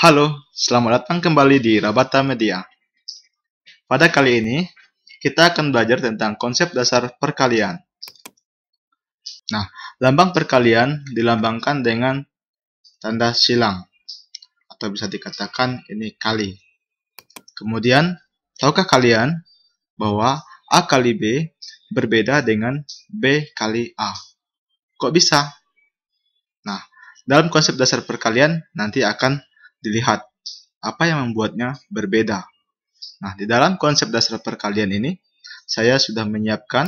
Halo, selamat datang kembali di Rabata Media. Pada kali ini, kita akan belajar tentang konsep dasar perkalian. Nah, lambang perkalian dilambangkan dengan tanda silang, atau bisa dikatakan ini kali. Kemudian, tahukah kalian bahwa A kali B berbeda dengan B kali A? Kok bisa? Nah, dalam konsep dasar perkalian nanti akan dilihat apa yang membuatnya berbeda. Nah, di dalam konsep dasar perkalian ini, saya sudah menyiapkan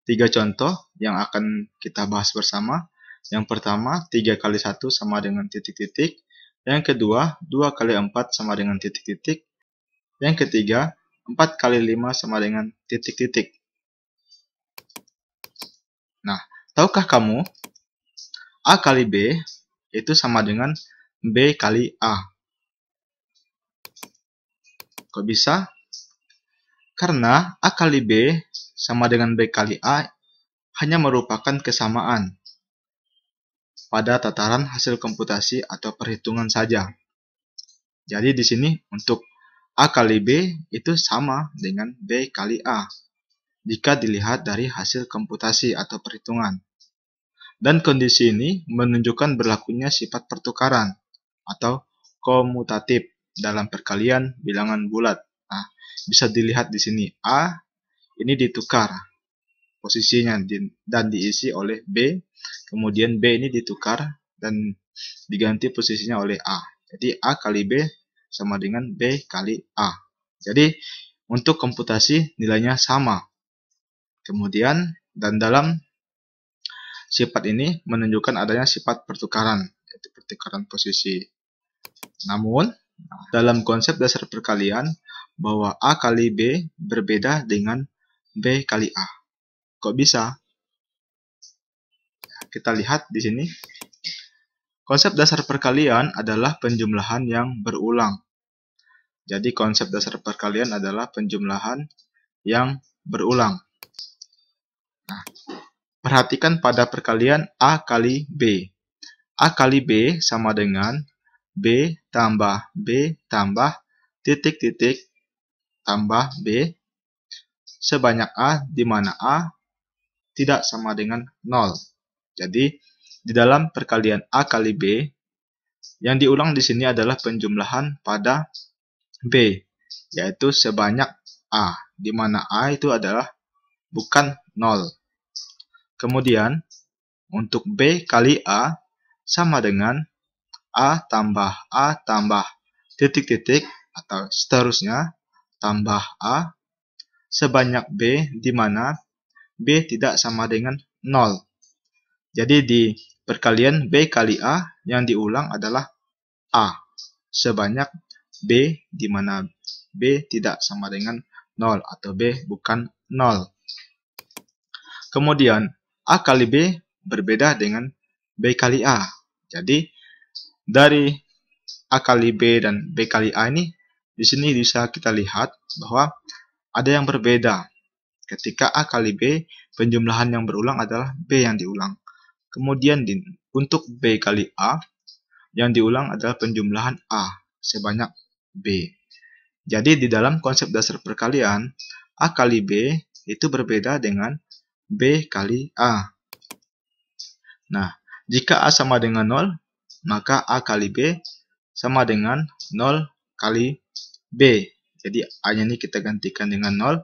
3 contoh yang akan kita bahas bersama. Yang pertama, 3 kali 1 sama dengan titik-titik. Yang kedua, 2 kali 4 sama dengan titik-titik. Yang ketiga, 4 kali 5 sama dengan titik-titik. Nah, tahukah kamu, A kali B itu sama dengan B kali A. Kok bisa? Karena A kali B sama dengan B kali A hanya merupakan kesamaan pada tataran hasil komputasi atau perhitungan saja. Jadi di sini untuk A kali B itu sama dengan B kali A jika dilihat dari hasil komputasi atau perhitungan. Dan kondisi ini menunjukkan berlakunya sifat pertukaran atau komutatif dalam perkalian bilangan bulat. Nah, bisa dilihat di sini A ini ditukar posisinya dan diisi oleh B, kemudian B ini ditukar dan diganti posisinya oleh A. Jadi A kali B sama dengan B kali A. Jadi untuk komputasi nilainya sama. Kemudian dan dalam sifat ini menunjukkan adanya sifat pertukaran, yaitu pertukaran posisi. Namun dalam konsep dasar perkalian bahwa A kali B berbeda dengan B kali A. Kok bisa? Kita lihat di sini. Konsep dasar perkalian adalah penjumlahan yang berulang. Jadi konsep dasar perkalian adalah penjumlahan yang berulang. Nah, perhatikan pada perkalian A kali B. A kali B sama dengan B tambah titik-titik tambah B sebanyak A di mana A tidak sama dengan 0. Jadi, di dalam perkalian A kali B, yang diulang di sini adalah penjumlahan pada B, yaitu sebanyak A, di mana A itu adalah bukan 0. Kemudian, untuk B kali A sama dengan A tambah titik-titik atau seterusnya tambah A sebanyak B di mana B tidak sama dengan 0. Jadi di perkalian B kali A yang diulang adalah A sebanyak B di mana B tidak sama dengan 0 atau B bukan 0. Kemudian A kali B berbeda dengan B kali A. Jadi dari A kali B dan B kali A ini di sini bisa kita lihat bahwa ada yang berbeda. Ketika A kali B penjumlahan yang berulang adalah B yang diulang. Kemudian untuk B kali A, yang diulang adalah penjumlahan A sebanyak B. Jadi di dalam konsep dasar perkalian, A kali B itu berbeda dengan B kali A. Nah, jika A sama dengan 0, maka A kali B sama dengan 0 kali B. Jadi A-nya ini kita gantikan dengan 0,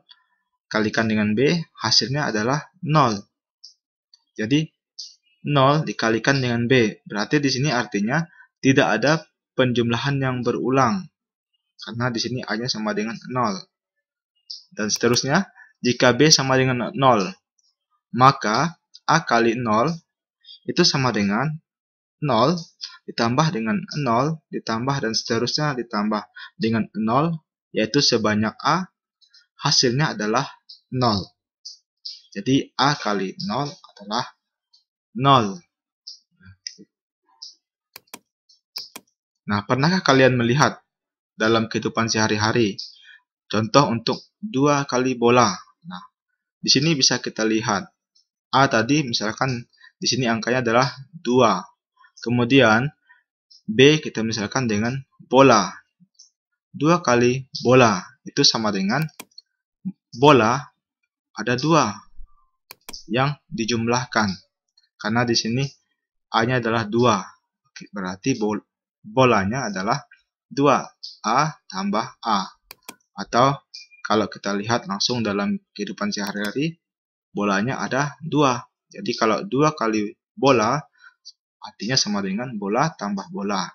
kalikan dengan B, hasilnya adalah 0. Jadi 0 dikalikan dengan B. Berarti di sini artinya tidak ada penjumlahan yang berulang. Karena di sini A-nya sama dengan 0. Dan seterusnya, jika B sama dengan 0, maka A kali 0 itu sama dengan 0 ditambah dengan 0 ditambah dan seterusnya ditambah dengan 0, yaitu sebanyak A, hasilnya adalah 0. Jadi A kali 0 adalah 0. Nah, pernahkah kalian melihat dalam kehidupan sehari-hari contoh untuk 2 kali bola? Nah, di sini bisa kita lihat A tadi misalkan di sini angkanya adalah 2. Kemudian B kita misalkan dengan bola. 2 kali bola itu sama dengan bola ada 2 yang dijumlahkan. Karena di sini A-nya adalah 2. Berarti bolanya adalah 2. A tambah A. Atau kalau kita lihat langsung dalam kehidupan sehari-hari, bolanya ada 2. Jadi kalau 2 kali bola, artinya sama dengan bola tambah bola.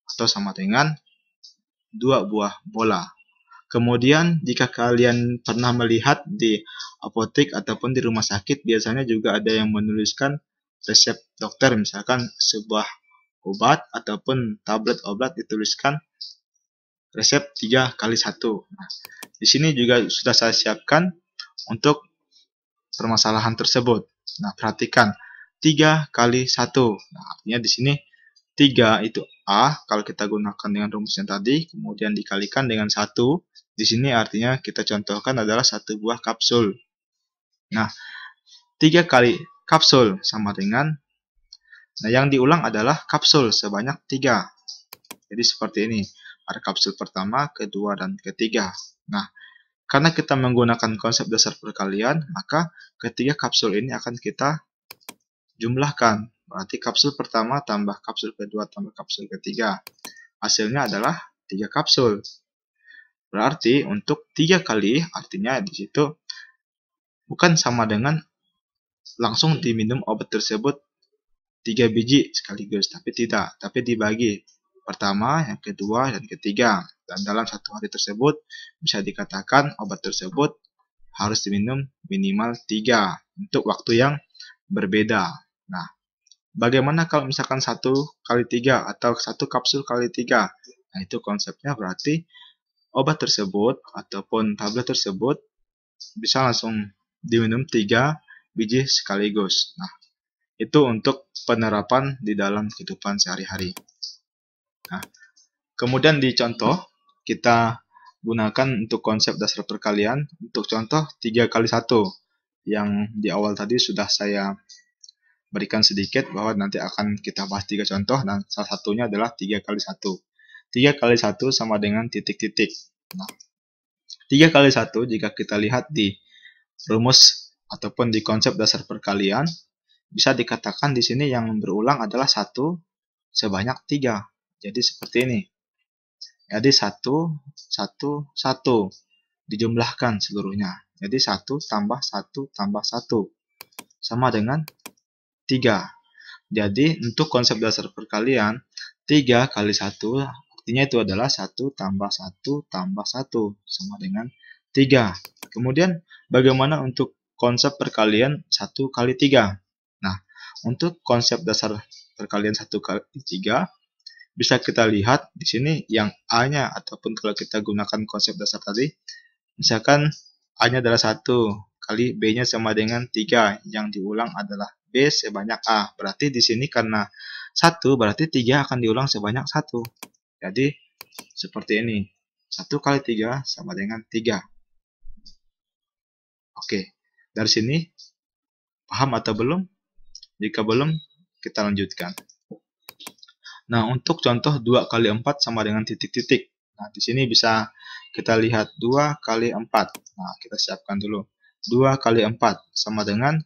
Atau sama dengan 2 buah bola. Kemudian jika kalian pernah melihat di apotek ataupun di rumah sakit, biasanya juga ada yang menuliskan resep dokter, misalkan sebuah obat ataupun tablet obat dituliskan resep 3 kali 1. Nah, di sini juga sudah saya siapkan untuk permasalahan tersebut. Nah, perhatikan 3 kali 1. Nah, artinya di sini 3 itu A kalau kita gunakan dengan rumus yang tadi, kemudian dikalikan dengan 1. Di sini artinya kita contohkan adalah 1 buah kapsul. Nah, 3 kali kapsul sama dengan, nah yang diulang adalah kapsul sebanyak 3. Jadi seperti ini. Ada kapsul pertama, kedua, dan ketiga. Nah, karena kita menggunakan konsep dasar perkalian, maka ketiga kapsul ini akan kita jumlahkan. Berarti kapsul pertama tambah kapsul kedua tambah kapsul ketiga. Hasilnya adalah 3 kapsul. Berarti untuk 3 kali, artinya di situ bukan sama dengan langsung diminum obat tersebut 3 biji sekaligus, tapi tidak, tapi dibagi. Pertama, yang kedua, dan ketiga. Dan dalam satu hari tersebut, bisa dikatakan obat tersebut harus diminum minimal 3 untuk waktu yang berbeda. Nah, bagaimana kalau misalkan 1 kali 3 atau 1 kapsul kali 3? Nah, itu konsepnya berarti obat tersebut ataupun tablet tersebut bisa langsung diminum 3 biji sekaligus. Nah, itu untuk penerapan di dalam kehidupan sehari-hari. Nah, kemudian di contoh, kita gunakan untuk konsep dasar perkalian. Untuk contoh 3 kali 1. Yang di awal tadi sudah saya berikan sedikit bahwa nanti akan kita bahas 3 contoh, dan salah satunya adalah 3 kali 1. 3 kali 1 sama dengan titik-titik. Nah, 3 kali 1 jika kita lihat di rumus ataupun di konsep dasar perkalian, bisa dikatakan di sini yang berulang adalah 1 sebanyak 3. Jadi seperti ini. Jadi 1, 1, 1. Dijumlahkan seluruhnya. Jadi 1 tambah 1 tambah 1. Sama dengan 3. Jadi untuk konsep dasar perkalian, 3 kali 1 artinya itu adalah 1 tambah 1 tambah 1 sama dengan 3. Kemudian bagaimana untuk konsep perkalian 1 kali 3? Nah, untuk konsep dasar perkalian 1 kali 3 bisa kita lihat di sini yang A-nya, ataupun kalau kita gunakan konsep dasar tadi, misalkan A-nya adalah 1 kali B-nya sama dengan 3, yang diulang adalah B sebanyak A. Berarti di sini karena 1 berarti 3 akan diulang sebanyak 1. Jadi seperti ini. 1 kali 3 sama dengan 3. Oke, dari sini paham atau belum? Jika belum, kita lanjutkan. Nah, untuk contoh 2 kali 4 sama dengan titik-titik. Nah, di sini bisa kita lihat 2 kali 4. Nah, kita siapkan dulu. 2 kali 4 sama dengan,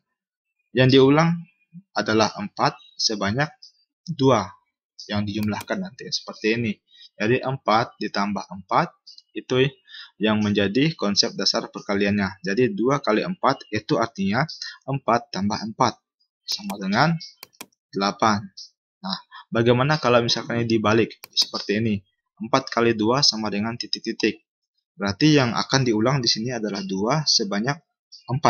yang diulang adalah 4 sebanyak 2 yang dijumlahkan nanti seperti ini. Jadi 4 ditambah 4 itu yang menjadi konsep dasar perkaliannya. Jadi 2 kali 4 itu artinya 4 tambah 4 sama dengan 8. Nah, bagaimana kalau misalkan ini dibalik seperti ini? 4 kali 2 sama dengan titik-titik. Berarti yang akan diulang di sini adalah 2 sebanyak 4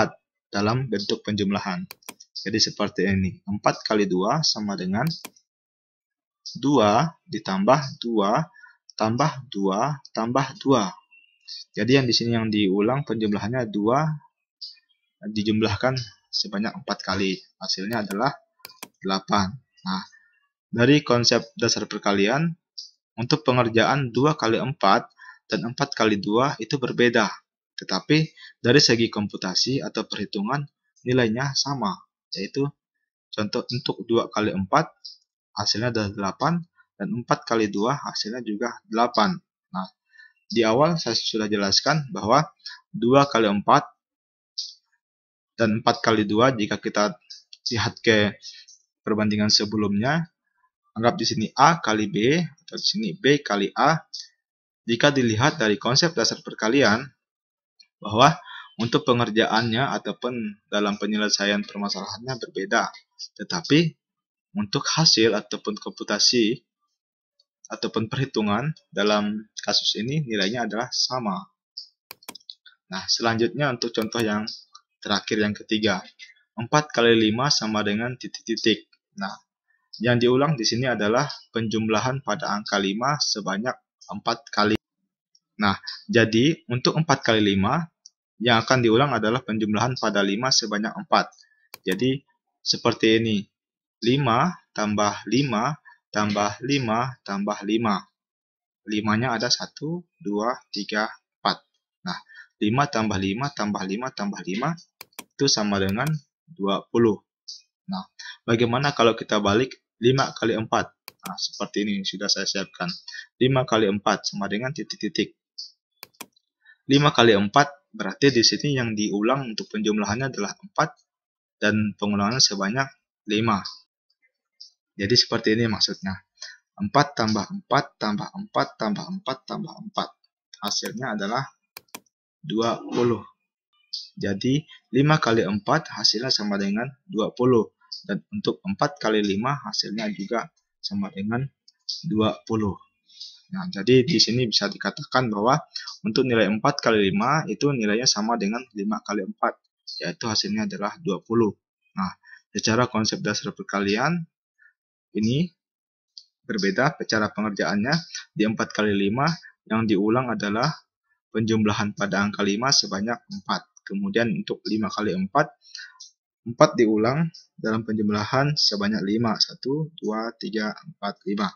dalam bentuk penjumlahan. Jadi seperti ini. 4 kali 2 sama dengan 2 ditambah 2 tambah 2 tambah 2. Jadi yang di sini yang diulang penjumlahannya 2 dijumlahkan sebanyak 4 kali. Hasilnya adalah 8. Nah, dari konsep dasar perkalian, untuk pengerjaan 2 kali 4 dan 4 kali 2 itu berbeda. Tetapi dari segi komputasi atau perhitungan nilainya sama. Yaitu contoh untuk 2 kali 4 hasilnya adalah 8, dan 4 kali 2 hasilnya juga 8. Nah, di awal saya sudah jelaskan bahwa 2 kali 4 dan 4 kali 2 jika kita lihat ke perbandingan sebelumnya, anggap di sini A kali B atau di sini B kali A. Jika dilihat dari konsep dasar perkalian bahwa untuk pengerjaannya ataupun dalam penyelesaian permasalahannya berbeda, tetapi untuk hasil ataupun komputasi ataupun perhitungan dalam kasus ini nilainya adalah sama. Nah, selanjutnya untuk contoh yang terakhir yang ketiga. 4 kali 5 sama dengan titik-titik. Nah, yang diulang di sini adalah penjumlahan pada angka 5 sebanyak 4 kali. Nah, jadi untuk 4 kali 5 yang akan diulang adalah penjumlahan pada 5 sebanyak 4. Jadi seperti ini. 5 tambah 5 tambah 5 tambah 5. 5-nya ada 1, 2, 3, 4. Nah, 5 tambah 5 tambah 5 tambah 5 itu sama dengan 20. Nah, bagaimana kalau kita balik 5 kali 4? Nah, seperti ini sudah saya siapkan. 5 kali 4 sama dengan titik-titik. 5 kali 4 berarti di sini yang diulang untuk penjumlahannya adalah 4 dan pengulangannya sebanyak 5. Jadi seperti ini maksudnya. 4 tambah 4 tambah 4 tambah 4 tambah 4. Hasilnya adalah 20. Jadi 5 kali 4 hasilnya sama dengan 20. Dan untuk 4 kali 5 hasilnya juga sama dengan 20. Nah, jadi di sini bisa dikatakan bahwa untuk nilai 4 kali 5 itu nilainya sama dengan 5 kali 4, yaitu hasilnya adalah 20. Nah, secara konsep dasar perkalian ini berbeda cara pengerjaannya. Di 4 kali 5 yang diulang adalah penjumlahan pada angka 5 sebanyak 4. Kemudian untuk 5 kali 4, 4 diulang dalam penjumlahan sebanyak 5. 1, 2, 3, 4, 5.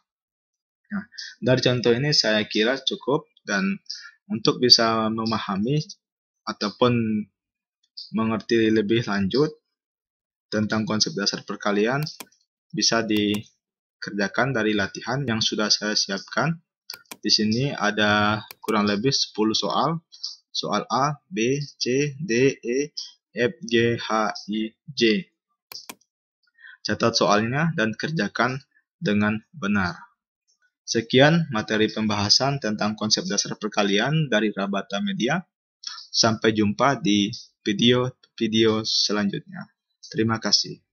Nah, dari contoh ini saya kira cukup, dan untuk bisa memahami ataupun mengerti lebih lanjut tentang konsep dasar perkalian bisa dikerjakan dari latihan yang sudah saya siapkan. Di sini ada kurang lebih 10 soal. Soal A, B, C, D, E, F, G, H, I, J. Catat soalnya dan kerjakan dengan benar. Sekian materi pembahasan tentang konsep dasar perkalian dari Rabata Media. Sampai jumpa di video-video selanjutnya. Terima kasih.